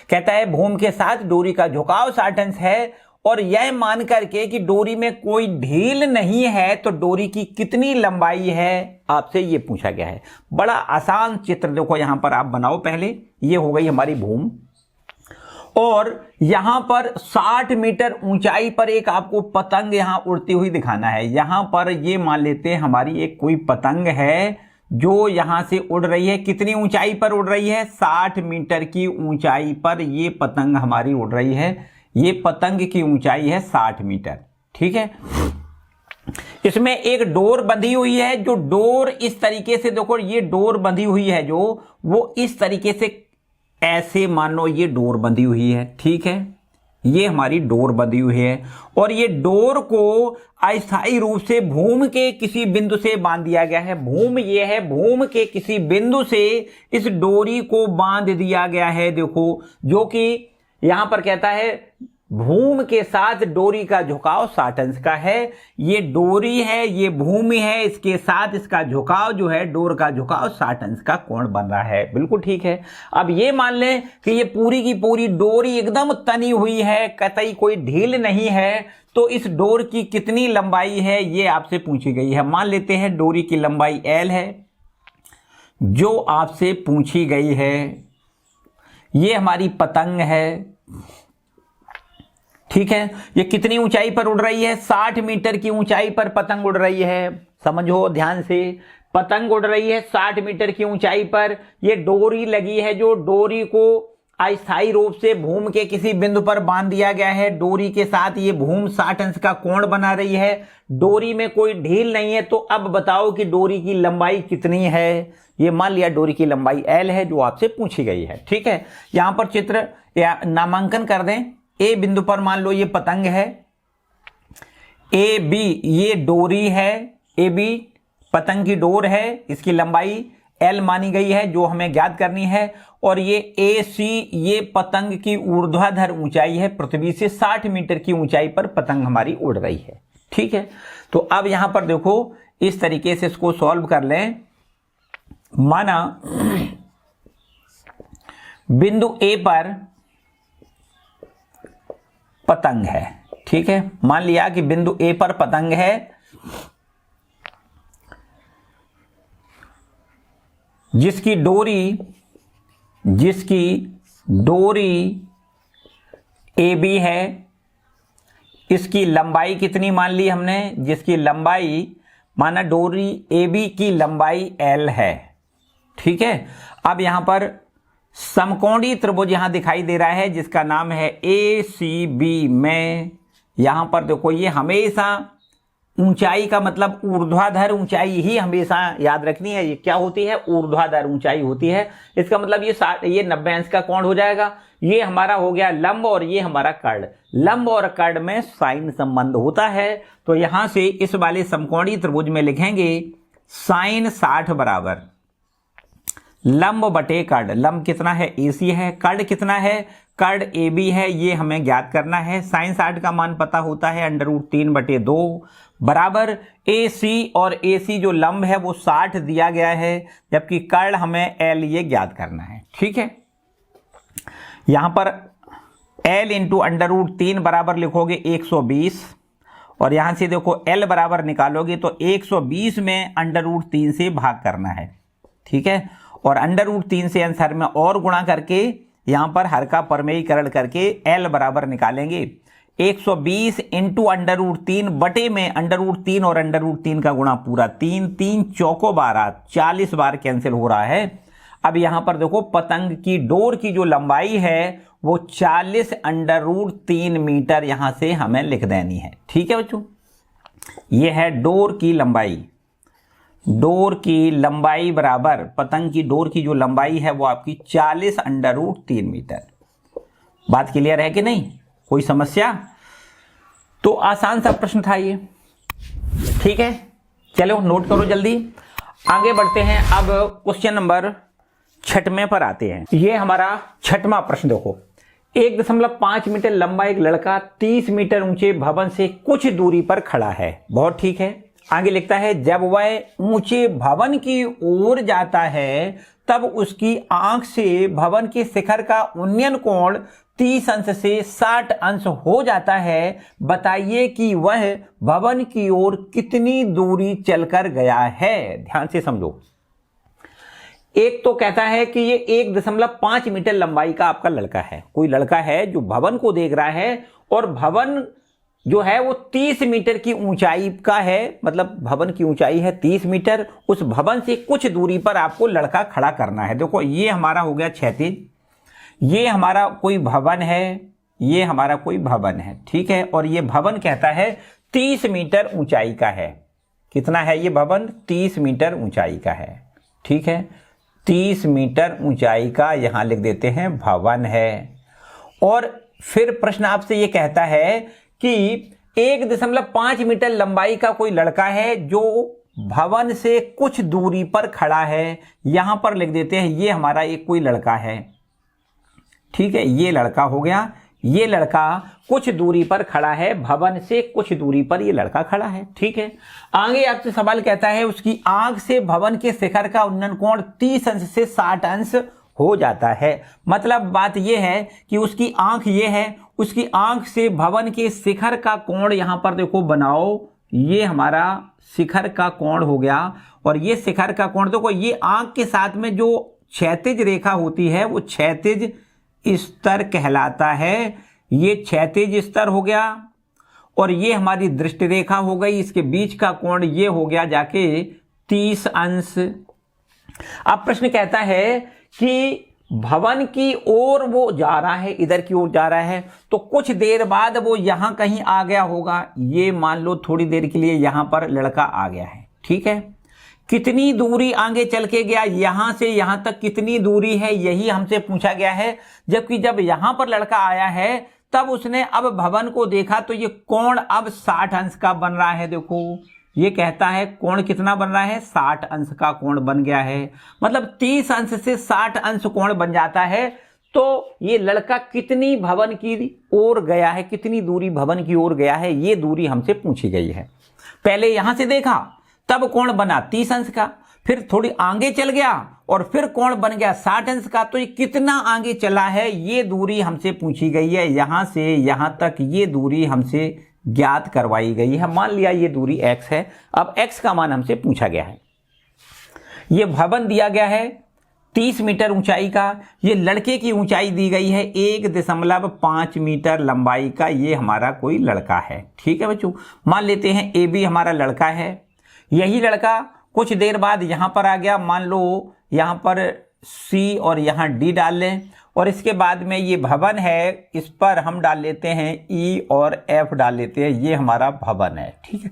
कहता है भूमि के साथ डोरी का झुकाव 60 अंश है, और यह मान करके कि डोरी में कोई ढील नहीं है, तो डोरी की कितनी लंबाई है, आपसे ये पूछा गया है। बड़ा आसान चित्र देखो यहां पर आप बनाओ। पहले ये हो गई हमारी भूमि, और यहां पर 60 मीटर ऊंचाई पर एक आपको पतंग यहां उड़ती हुई दिखाना है। यहां पर ये मान लेते हैं हमारी एक कोई पतंग है जो यहां से उड़ रही है। कितनी ऊंचाई पर उड़ रही है? 60 मीटर की ऊंचाई पर ये पतंग हमारी उड़ रही है। ये पतंग की ऊंचाई है 60 मीटर। ठीक है, इसमें एक डोर बंधी हुई है, जो डोर इस तरीके से देखो, ये डोर बंधी हुई है जो, वो इस तरीके से ऐसे मान लो ये डोर बंधी हुई है। ठीक है, ये हमारी डोर बंधी हुई है, और ये डोर को अस्थायी रूप से भूमि के किसी बिंदु से बांध दिया गया है। भूमि ये है, भूमि के किसी बिंदु से इस डोरी को बांध दिया गया है। देखो, जो कि यहां पर कहता है भूमि के साथ डोरी का झुकाव 60 अंश का है। ये डोरी है, ये भूमि है, इसके साथ इसका झुकाव जो है, डोर का झुकाव 60 अंश का कोण बन रहा है। बिल्कुल ठीक है। अब ये मान लें कि ये पूरी की पूरी डोरी एकदम तनी हुई है, कतई कोई ढील नहीं है, तो इस डोर की कितनी लंबाई है ये आपसे पूछी गई है। मान लेते हैं डोरी की लंबाई L है, जो आपसे पूछी गई है। ये हमारी पतंग है। ठीक है, ये कितनी ऊंचाई पर उड़ रही है? 60 मीटर की ऊंचाई पर पतंग उड़ रही है। समझो ध्यान से, पतंग उड़ रही है 60 मीटर की ऊंचाई पर। ये डोरी लगी है, जो डोरी को अस्थायी रूप से भूमि के किसी बिंदु पर बांध दिया गया है। डोरी के साथ ये भूमि 60 अंश का कोण बना रही है। डोरी में कोई ढील नहीं है, तो अब बताओ कि डोरी की लंबाई कितनी है। ये मान लिया डोरी की लंबाई L है, जो आपसे पूछी गई है। ठीक है, यहां पर चित्र या नामांकन कर दें। ए बिंदु पर मान लो ये पतंग है, AB ये डोरी है, AB पतंग की डोर है, इसकी लंबाई L मानी गई है, जो हमें ज्ञात करनी है। और ये AC ये पतंग की ऊर्ध्वाधर ऊंचाई है, पृथ्वी से 60 मीटर की ऊंचाई पर पतंग हमारी उड़ रही है। ठीक है, तो अब यहां पर देखो इस तरीके से इसको सॉल्व कर लें। माना बिंदु A पर पतंग है। ठीक है, मान लिया कि बिंदु A पर पतंग है, जिसकी डोरी AB है। इसकी लंबाई कितनी मान ली हमने? जिसकी लंबाई, माना डोरी AB की लंबाई L है। ठीक है, अब यहां पर समकोणीय त्रिभुज यहां दिखाई दे रहा है जिसका नाम है ACB में यहां पर देखो ये हमेशा ऊंचाई का मतलब ऊर्ध्वाधर ऊंचाई ही हमेशा याद रखनी है। ये क्या होती है? ऊर्ध्वाधर ऊंचाई होती है। इसका मतलब ये 90 अंश का कोण हो जाएगा। ये हमारा हो गया लंब और ये हमारा कर्ण। लंब और कर्ण में साइन संबंध होता है। तो यहां से इस वाले समकोणीय त्रिभुज में लिखेंगे साइन 60 बराबर लंब बटे कर्ण। लंब कितना है? AC है। कर्ण कितना है? कर्ण AB है। ये हमें ज्ञात करना है। साइन 60 का मान पता होता है √3 बटे 2 बराबर AC और AC जो लंब है वो 60 दिया गया है, जबकि कर्ण हमें L ये ज्ञात करना है। ठीक है, यहां पर L इंटू √3 बराबर लिखोगे 120 और यहां से देखो L बराबर निकालोगे तो 120 में √3 से भाग करना है। ठीक है, और √3 से आंसर में और गुणा करके यहां पर हर का परमेयीकरण करके L बराबर निकालेंगे। 120 इंटू √3 बटे में √3 और √3 का गुणा पूरा 3 3 चौको 12 40 बार कैंसिल हो रहा है। अब यहां पर देखो पतंग की डोर की जो लंबाई है वो 40 √3 मीटर यहां से हमें लिख देनी है। ठीक है बच्चों, ये है डोर की लंबाई। डोर की लंबाई बराबर पतंग की डोर की जो लंबाई है वो आपकी 40 √3 मीटर। बात क्लियर है कि नहीं? कोई समस्या? तो आसान सा प्रश्न था ये। ठीक है, चलो नोट करो जल्दी, आगे बढ़ते हैं। अब क्वेश्चन नंबर 6 पर आते हैं। ये हमारा 6वां प्रश्न देखो। 1.5 मीटर लंबा एक लड़का 30 मीटर ऊंचे भवन से कुछ दूरी पर खड़ा है। बहुत ठीक है, आगे लिखता है जब वह ऊंचे भवन की ओर जाता है तब उसकी आंख से भवन के शिखर का उन्नयन कोण 30 अंश से 60 अंश हो जाता है। बताइए कि वह भवन की ओर कितनी दूरी चलकर गया है। ध्यान से समझो। एक तो कहता है कि ये 1.5 मीटर लंबाई का आपका लड़का है। कोई लड़का है जो भवन को देख रहा है और भवन जो है वो 30 मीटर की ऊंचाई का है, मतलब भवन की ऊंचाई है 30 मीटर। उस भवन से कुछ दूरी पर आपको लड़का खड़ा करना है। देखो ये हमारा हो गया क्षैतिज, ये हमारा कोई भवन है, ये हमारा कोई भवन है। ठीक है, और ये भवन कहता है 30 मीटर ऊंचाई का है। कितना है ये भवन? 30 मीटर ऊंचाई का है। ठीक है, 30 मीटर ऊंचाई का यहां लिख देते हैं भवन है। और फिर प्रश्न आपसे ये कहता है कि 1.5 मीटर लंबाई का कोई लड़का है जो भवन से कुछ दूरी पर खड़ा है। यहां पर लिख देते हैं ये हमारा एक कोई लड़का है। ठीक है, ये लड़का हो गया। ये लड़का कुछ दूरी पर खड़ा है, भवन से कुछ दूरी पर ये लड़का खड़ा है। ठीक है, आगे आपसे सवाल कहता है उसकी आंख से भवन के शिखर का उन्नयन कोण 30 अंश से 60 अंश हो जाता है। मतलब बात यह है कि उसकी आंख ये है, उसकी आंख से भवन के शिखर का कोण यहां पर देखो बनाओ, ये हमारा शिखर का कोण हो गया। और ये शिखर का कोण देखो, ये आंख के साथ में जो क्षैतिज रेखा होती है वो क्षैतिज स्तर कहलाता है। ये क्षैतिज स्तर हो गया और ये हमारी दृष्टि रेखा हो गई। इसके बीच का कोण ये हो गया जाके 30 अंश। अब प्रश्न कहता है कि भवन की ओर वो जा रहा है, इधर की ओर जा रहा है, तो कुछ देर बाद वो यहां कहीं आ गया होगा। ये मान लो थोड़ी देर के लिए यहां पर लड़का आ गया है। ठीक है, कितनी दूरी आगे चल के गया, यहां से यहां तक कितनी दूरी है, यही हमसे पूछा गया है। जबकि जब यहां पर लड़का आया है तब उसने अब भवन को देखा तो ये कोण अब 60 अंश का बन रहा है। देखो ये कहता है कोण कितना बन रहा है? 60 अंश का कोण बन गया है। मतलब 30 अंश से 60 अंश कोण बन जाता है। तो ये लड़का कितनी भवन की ओर गया है, कितनी दूरी भवन की ओर गया है, ये दूरी हमसे पूछी गई है। पहले यहां से देखा तब कोण बना 30 अंश का, फिर थोड़ी आगे चल गया और फिर कोण बन गया 60 अंश का। तो ये कितना आगे चला है, ये दूरी हमसे पूछी गई है। यहां से यहां तक ये दूरी हमसे ज्ञात करवाई गई है। मान लिया ये दूरी x है। अब x का मान हमसे पूछा गया है। ये भवन दिया गया है 30 मीटर ऊंचाई का, ये लड़के की ऊंचाई दी गई है 1.5 मीटर लंबाई का। ये हमारा कोई लड़का है। ठीक है बच्चों, मान लेते हैं AB हमारा लड़का है। यही लड़का कुछ देर बाद यहां पर आ गया। मान लो यहां पर सी और यहाँ डी डाल लें, और इसके बाद में ये भवन है, इस पर हम डाल लेते हैं ई और एफ डाल लेते हैं, ये हमारा भवन है। ठीक है,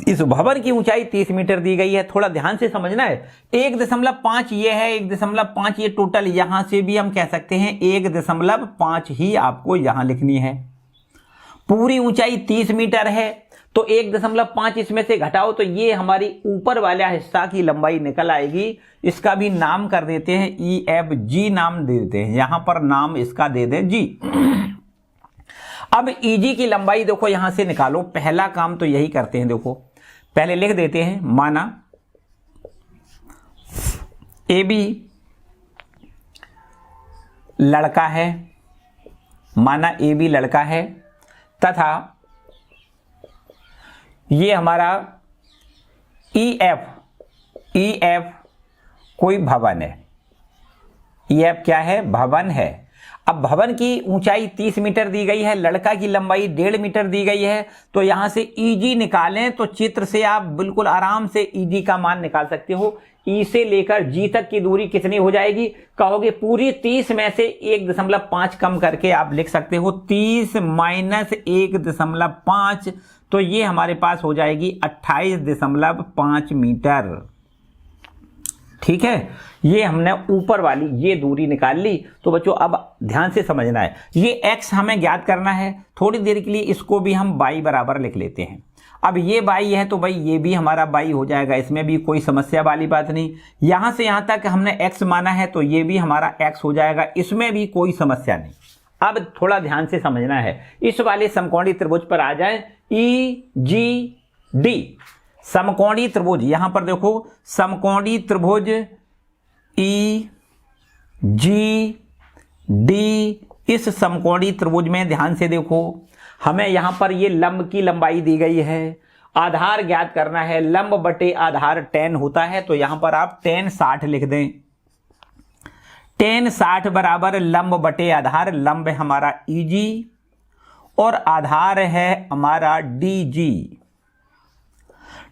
इस भवन की ऊंचाई 30 मीटर दी गई है। थोड़ा ध्यान से समझना है, 1.5 ये है, 1.5 ये टोटल, यहां से भी हम कह सकते हैं 1.5 ही आपको यहां लिखनी है। पूरी ऊंचाई 30 मीटर है, तो 1.5 इसमें से घटाओ तो ये हमारी ऊपर वाला हिस्सा की लंबाई निकल आएगी। इसका भी नाम कर देते हैं ई एफ जी, नाम दे देते हैं, यहां पर नाम इसका दे दें जी। अब ईजी की लंबाई देखो यहां से निकालो, पहला काम तो यही करते हैं। देखो पहले लिख देते हैं, माना ए बी लड़का है, माना ए बी लड़का है, तथा ये हमारा ई एफ कोई भवन है। ई एफ क्या है? भवन है। अब भवन की ऊंचाई 30 मीटर दी गई है, लड़का की लंबाई 1.5 मीटर दी गई है, तो यहां से ईजी निकालें तो चित्र से आप बिल्कुल आराम से ईजी का मान निकाल सकते हो। ई से लेकर जी तक की दूरी कितनी हो जाएगी? कहोगे पूरी 30 में से 1.5 कम करके आप लिख सकते हो 30 माइनस 1.5, तो ये हमारे पास हो जाएगी 28.5 मीटर। ठीक है, ये हमने ऊपर वाली ये दूरी निकाल ली। तो बच्चों अब ध्यान से समझना है, ये x हमें ज्ञात करना है। थोड़ी देर के लिए इसको भी हम y बराबर लिख लेते हैं। अब ये y है तो भाई ये भी हमारा y हो जाएगा, इसमें भी कोई समस्या वाली बात नहीं। यहां से यहां तक हमने x माना है तो ये भी हमारा x हो जाएगा, इसमें भी कोई समस्या नहीं। अब थोड़ा ध्यान से समझना है, इस वाले समकोणीय त्रिभुज पर आ जाए, EGD समकोणीय त्रिभुज। यहां पर देखो समकोणीय त्रिभुज EGD, इस समकोणीय त्रिभुज में ध्यान से देखो, हमें यहां पर ये लंब की लंबाई दी गई है, आधार ज्ञात करना है, लंब बटे आधार tan होता है, तो यहां पर आप tan 60 लिख दें। tan 60 बराबर लंब बटे आधार, लंब है हमारा EG और आधार है हमारा DG।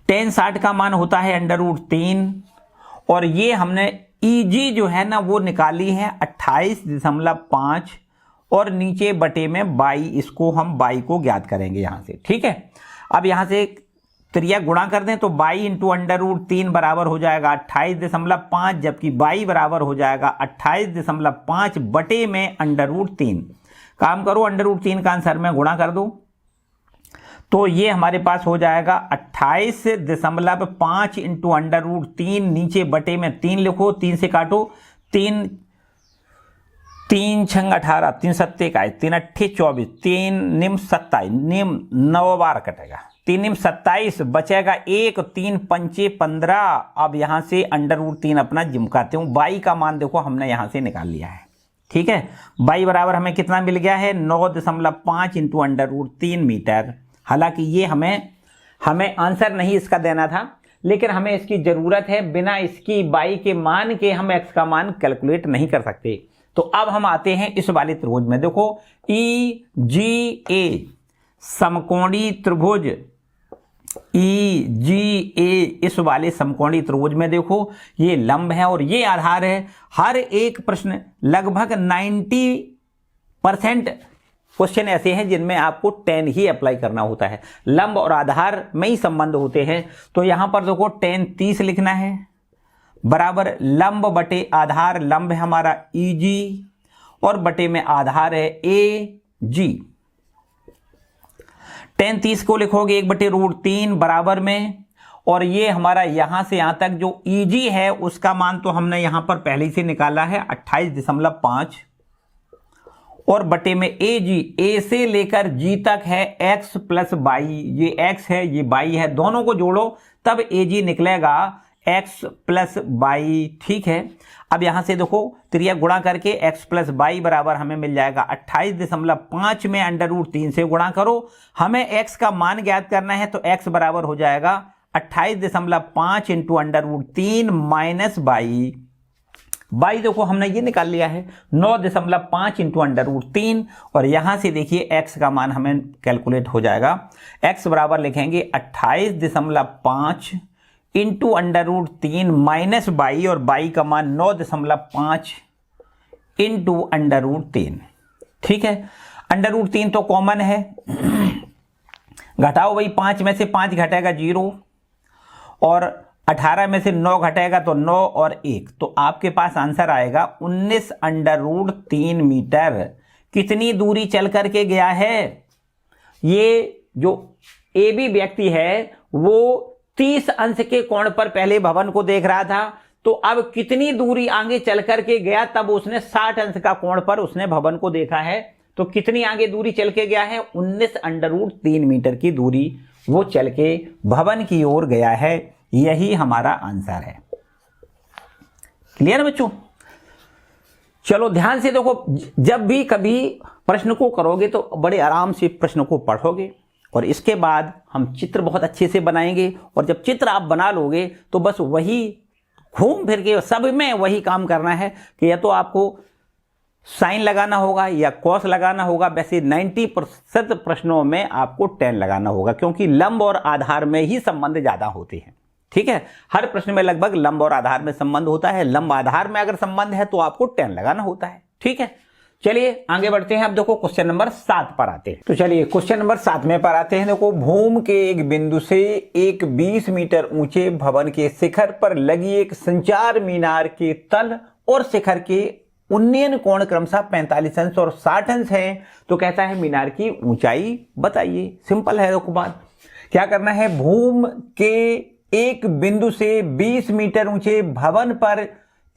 tan 60 का मान होता है √3, और ये हमने EG जो है ना वो निकाली है 28.5, और नीचे बटे में y, इसको हम y को ज्ञात करेंगे यहां से। ठीक है, अब यहां से त्रिया गुणा कर दें तो y इंटू √3 बराबर हो जाएगा 28.5, जबकि y बराबर हो जाएगा 28.5 बटे में √3। काम करो, √3 का आंसर में गुणा कर दो, तो ये हमारे पास हो जाएगा 28.5 इंटू √3, नीचे बटे में 3 लिखो, 3 से काटो, 3 6 18, 3 7 का 3 8 24, 3 निम 27, निम 9 बार कटेगा, 3 निम 27 बचेगा 1, 3 पंचे 15। अब यहां से √3 अपना जिमकाते हूं, y का मान देखो हमने यहां से निकाल लिया है। ठीक है, y बराबर हमें कितना मिल गया है? 9.5 इंटू √3 मीटर। हालांकि ये हमें आंसर नहीं इसका देना था, लेकिन हमें इसकी जरूरत है, बिना इसकी y के मान के हम x का मान कैलकुलेट नहीं कर सकते। तो अब हम आते हैं इस वाले त्रिभुज में। देखो EGA समकोणीय त्रिभुज, EGA इस वाले समकोणीय त्रिभुज में देखो ये लंब है और ये आधार है। हर एक प्रश्न लगभग 90% क्वेश्चन ऐसे हैं जिनमें आपको tan ही अप्लाई करना होता है, लंब और आधार में ही संबंध होते हैं। तो यहां पर देखो tan 30 लिखना है बराबर लंब बटे आधार, लंब है हमारा EG और बटे में आधार है AG। tan 30 को लिखोगे 1/√3 बराबर में, और ये हमारा यहां से यहां तक जो EG है उसका मान तो हमने यहां पर पहले से निकाला है 28.5, और बटे में AG, A से लेकर G तक है x प्लस y, ये x है ये y है, दोनों को जोड़ो तब AG निकलेगा x प्लस y। ठीक है, अब यहां से देखो त्रिया गुणा करके x प्लस y बराबर हमें मिल जाएगा 28.5 में √3 से गुणा करो, हमें x का मान ज्ञात करना है, तो x बराबर हो जाएगा 28.5 इंटू √3 माइनस y देखो हमने ये निकाल लिया है 9.5 इंटू √3, और यहां से देखिए x का मान हमें कैलकुलेट हो जाएगा। x बराबर लिखेंगे 28.5 इंटू √3 माइनस बाई, और बाई का मान 9.5 इंटू √3। ठीक है, √3 तो कॉमन है, घटाओ भाई, 5 में से 5 घटेगा 0, और 18 में से 9 घटेगा तो 9 और 1, तो आपके पास आंसर आएगा 19 √3 मीटर। कितनी दूरी चल करके गया है? ये जो ए बी व्यक्ति है वो 30 अंश के कोण पर पहले भवन को देख रहा था, तो अब कितनी दूरी आगे चल करके गया, तब उसने 60 अंश का कोण पर उसने भवन को देखा है, तो कितनी आगे दूरी चल के गया है? 19 √3 मीटर की दूरी वो चल के भवन की ओर गया है। यही हमारा आंसर है। क्लियर बच्चों? चलो ध्यान से देखो, जब भी कभी प्रश्न को करोगे तो बड़े आराम से प्रश्न को पढ़ोगे, और इसके बाद हम चित्र बहुत अच्छे से बनाएंगे, और जब चित्र आप बना लोगे तो बस वही घूम फिर के सब में वही काम करना है कि या तो आपको साइन लगाना होगा या कॉस लगाना होगा। वैसे 90% प्रश्नों में आपको 10 लगाना होगा, क्योंकि लंब और आधार में ही संबंध ज्यादा होते हैं। ठीक है, हर प्रश्न में लगभग लंब और आधार में संबंध होता है। लंब आधार में अगर संबंध है तो आपको 10 लगाना होता है। ठीक है, चलिए आगे बढ़ते हैं। अब देखो क्वेश्चन नंबर 7 पर आते हैं। तो चलिए क्वेश्चन नंबर 7 में पर आते हैं। देखो, भूमि के एक बिंदु से एक 20 मीटर ऊंचे भवन के शिखर पर लगी एक संचार मीनार के तल और शिखर के उन्नयन कोण क्रमशः 45 अंश और 60 अंश है। तो कहता है मीनार की ऊंचाई बताइए। सिंपल है। देखो बात क्या करना है, भूमि के एक बिंदु से 20 मीटर ऊंचे भवन पर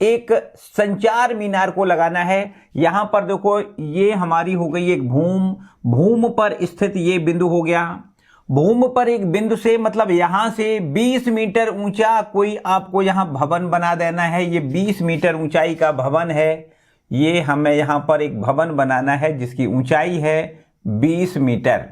एक संचार मीनार को लगाना है। यहां पर देखो, ये हमारी हो गई एक भूमि पर स्थित ये बिंदु हो गया। भूमि पर एक बिंदु से मतलब यहां से 20 मीटर ऊंचा कोई आपको यहां भवन बना देना है। ये 20 मीटर ऊंचाई का भवन है। ये हमें यहां पर एक भवन बनाना है जिसकी ऊंचाई है 20 मीटर।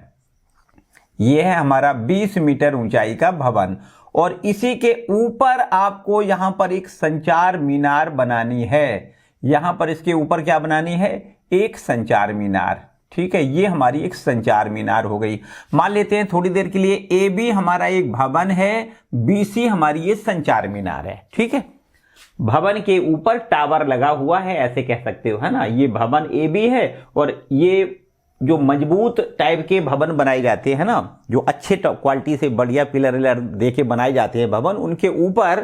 ये है हमारा 20 मीटर ऊंचाई का भवन, और इसी के ऊपर आपको यहां पर एक संचार मीनार बनानी है। यहां पर इसके ऊपर क्या बनानी है? एक संचार मीनार। ठीक है, ये हमारी एक संचार मीनार हो गई। मान लेते हैं थोड़ी देर के लिए ए बी हमारा एक भवन है, BC हमारी ये संचार मीनार है। ठीक है, भवन के ऊपर टावर लगा हुआ है, ऐसे कह सकते हो, है ना। ये भवन ए बी है, और ये जो मजबूत टाइप के भवन बनाए जाते हैं ना, जो अच्छे क्वालिटी से बढ़िया पिलर विलर देके बनाए जाते हैं भवन, उनके ऊपर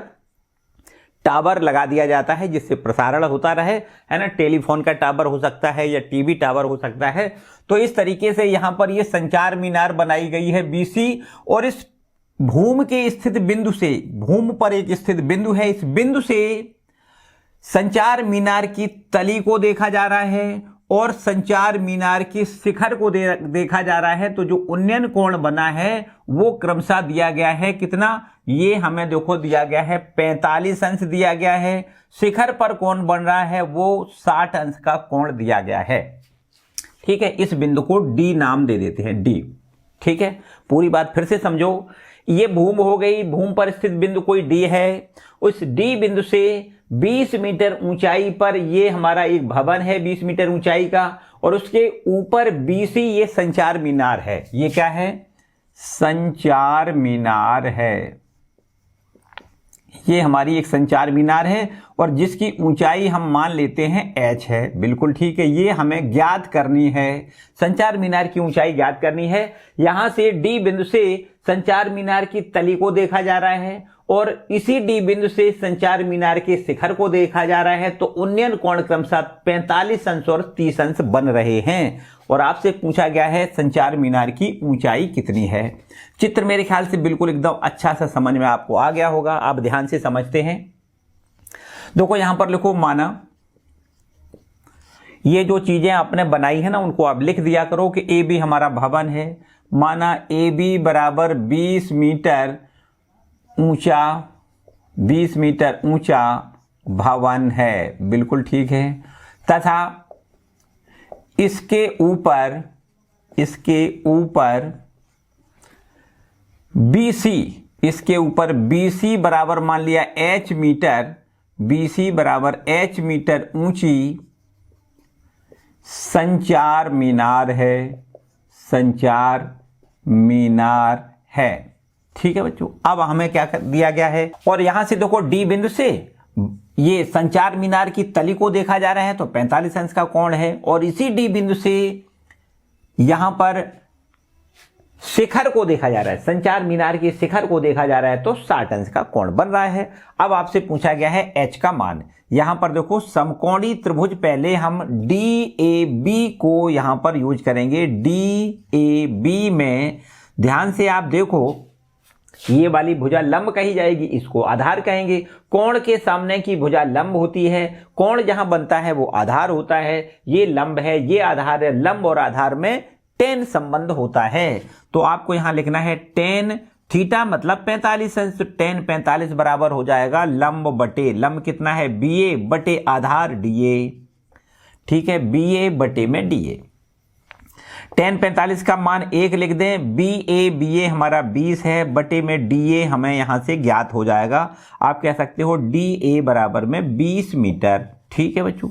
टावर लगा दिया जाता है जिससे प्रसारण होता रहे, है ना। टेलीफोन का टावर हो सकता है या टीवी टावर हो सकता है। तो इस तरीके से यहां पर ये संचार मीनार बनाई गई है BC, और इस भूमि के स्थित बिंदु से, भूमि पर एक स्थित बिंदु है, इस बिंदु से संचार मीनार की तली को देखा जा रहा है और संचार मीनार के शिखर को देखा जा रहा है। तो जो उन्नयन कोण बना है वो क्रमशः दिया गया है कितना? ये हमें देखो दिया गया है 45 अंश दिया गया है। शिखर पर कोण बन रहा है वो 60 अंश का कोण दिया गया है। ठीक है, इस बिंदु को D नाम दे देते हैं, D। ठीक है, पूरी बात फिर से समझो। ये भूमि हो गई, भूमि पर स्थित बिंदु कोई D है। उस D बिंदु से 20 मीटर ऊंचाई पर ये हमारा एक भवन है 20 मीटर ऊंचाई का, और उसके ऊपर BC ये संचार मीनार है। ये क्या है? संचार मीनार है। ये हमारी एक संचार मीनार है, और जिसकी ऊंचाई हम मान लेते हैं h है। बिल्कुल ठीक है, ये हमें ज्ञात करनी है। संचार मीनार की ऊंचाई ज्ञात करनी है। यहां से D बिंदु से संचार मीनार की तली को देखा जा रहा है, और इसी D बिंदु से संचार मीनार के शिखर को देखा जा रहा है। तो उन्नयन कोण क्रमशः 45 अंश और 30 अंश बन रहे हैं, और आपसे पूछा गया है संचार मीनार की ऊंचाई कितनी है। चित्र मेरे ख्याल से बिल्कुल एकदम अच्छा सा समझ में आपको आ गया होगा। आप ध्यान से समझते हैं। देखो यहां पर लिखो, माना ये जो चीजें आपने बनाई है ना, उनको आप लिख दिया करो कि ए बी हमारा भवन है। माना ए बी बराबर 20 मीटर ऊंचा, 20 मीटर ऊंचा भवन है। बिल्कुल ठीक है, तथा इसके ऊपर BC, इसके ऊपर BC बराबर मान लिया H मीटर, BC बराबर H मीटर ऊंची संचार मीनार है। संचार मीनार है। ठीक है बच्चों, अब हमें क्या दिया गया है, और यहां से देखो डी बिंदु से ये संचार मीनार की तली को देखा जा रहा है तो 45 अंश का कोण है, और इसी डी बिंदु से यहां पर शिखर को देखा जा रहा है, संचार मीनार की शिखर को देखा जा रहा है तो 60 अंश का कोण बन रहा है। अब आपसे पूछा गया है h का मान। यहां पर देखो समकोणी त्रिभुज, पहले हम DAB को यहां पर यूज करेंगे। DAB में ध्यान से आप देखो, ये वाली भुजा लंब कही जाएगी, इसको आधार कहेंगे। कोण के सामने की भुजा लंब होती है, कोण जहां बनता है वो आधार होता है। ये लंब है, ये आधार है, लंब और आधार में टेन संबंध होता है। तो आपको यहां लिखना है टेन थीटा मतलब 45 अंश, तो टेन 45 बराबर हो जाएगा लंब बटे, लंब कितना है BA बटे आधार DA, ठीक है, BA बटे में DA। टेन 45 का मान 1 लिख दें, BA हमारा 20 है, बटे में DA हमें यहां से ज्ञात हो जाएगा। आप कह सकते हो DA बराबर में 20 मीटर, ठीक है बच्चों।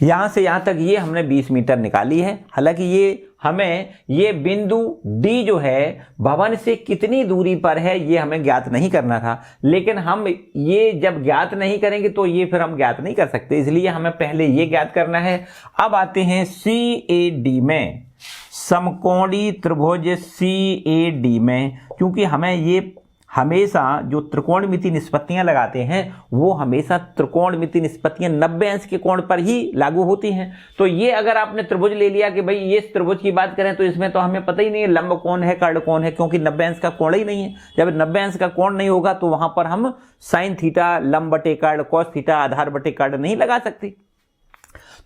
यहां से यहां तक ये हमने 20 मीटर निकाली है। हालांकि ये हमें ये बिंदु D जो है भवन से कितनी दूरी पर है ये हमें ज्ञात नहीं करना था, लेकिन हम ये जब ज्ञात नहीं करेंगे तो ये फिर हम ज्ञात नहीं कर सकते, इसलिए हमें पहले ये ज्ञात करना है। अब आते हैं CAD में, समकोणी त्रिभुज CAD में, क्योंकि हमें ये हमेशा जो त्रिकोणमिति निष्पत्तियां लगाते हैं वो हमेशा त्रिकोणमिति निष्पत्तियां 90 अंश के कोण पर ही लागू होती हैं। तो ये अगर आपने त्रिभुज ले लिया कि भाई ये त्रिभुज की बात करें तो इसमें तो हमें पता ही नहीं है लंब कौन है कर्ण कौन है, क्योंकि 90 अंश का कोण ही नहीं है। जब 90 अंश का कोण नहीं होगा तो वहां पर हम साइन थीटा लंब बटे कर्ण, कॉस थीटा आधार बटे कर्ण नहीं लगा सकते।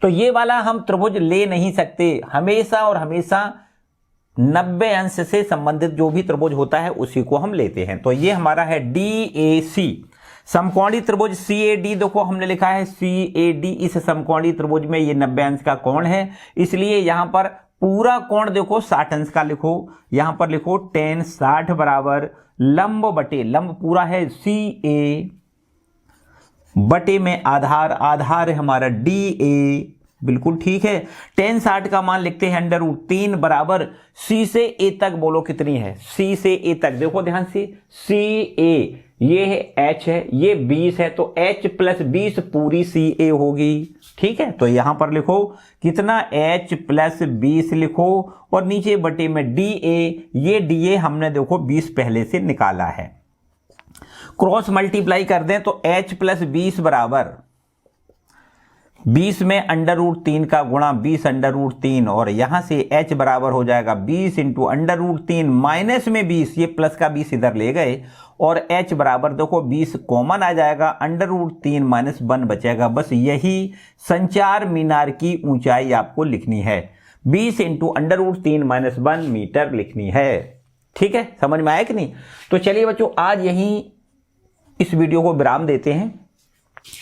तो ये वाला हम त्रिभुज ले नहीं सकते, हमेशा और हमेशा 90 अंश से संबंधित जो भी त्रिभुज होता है उसी को हम लेते हैं। तो ये हमारा है DAC। समकोणी त्रिभुज CAD, देखो हमने लिखा है CAD, इस समकोणी त्रिभुज में ये 90 अंश का कोण है, इसलिए यहां पर पूरा कोण देखो 60 अंश का लिखो, यहां पर लिखो टेन 60 बराबर लंब बटे, लंब पूरा है CA बटे में आधार, आधार है हमारा DA, बिल्कुल ठीक है। टेन 60 का मान लिखते हैं √3 बराबर C से A तक, बोलो कितनी है C से A तक, देखो ध्यान से CA ये है H है, ये 20 है, तो H प्लस 20 पूरी CA होगी, ठीक है। तो यहां पर लिखो कितना H प्लस 20 लिखो, और नीचे बटे में DA, ये DA हमने देखो 20 पहले से निकाला है, क्रॉस मल्टीप्लाई कर दें तो H प्लस 20 बराबर 20 में √3 का गुणा 20 √3, और यहां से H बराबर हो जाएगा 20 इंटू √3 माइनस में 20, ये प्लस का 20 इधर ले गए, और H बराबर देखो 20 कॉमन आ जाएगा, √3 माइनस 1 बचेगा। बस यही संचार मीनार की ऊंचाई आपको लिखनी है, 20 इंटू √3 माइनस 1 मीटर लिखनी है, ठीक है। समझ में आया कि नहीं? तो चलिए बच्चों, आज यहीं इस वीडियो को विराम देते हैं,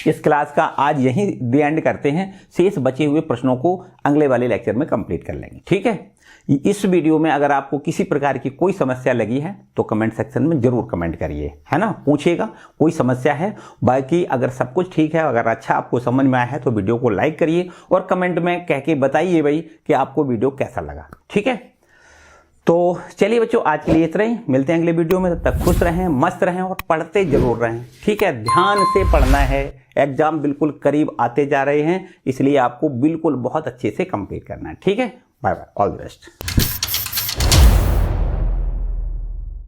इस क्लास का आज यहीं द एंड करते हैं, शेष बचे हुए प्रश्नों को अगले वाले लेक्चर में कंप्लीट कर लेंगे, ठीक है। इस वीडियो में अगर आपको किसी प्रकार की कोई समस्या लगी है तो कमेंट सेक्शन में जरूर कमेंट करिए, है ना, पूछिएगा कोई समस्या है। बाकी अगर सब कुछ ठीक है, अगर अच्छा आपको समझ में आया है तो वीडियो को लाइक करिए और कमेंट में कह के बताइए भाई कि आपको वीडियो कैसा लगा, ठीक है। तो चलिए बच्चों, आज के लिए इतना ही, मिलते हैं अगले वीडियो में। तब तक खुश रहें, मस्त रहें और पढ़ते जरूर रहें, ठीक है। ध्यान से पढ़ना है, एग्जाम बिल्कुल करीब आते जा रहे हैं, इसलिए आपको बिल्कुल बहुत अच्छे से कंप्लीट करना है, ठीक है। Bye bye, all the best.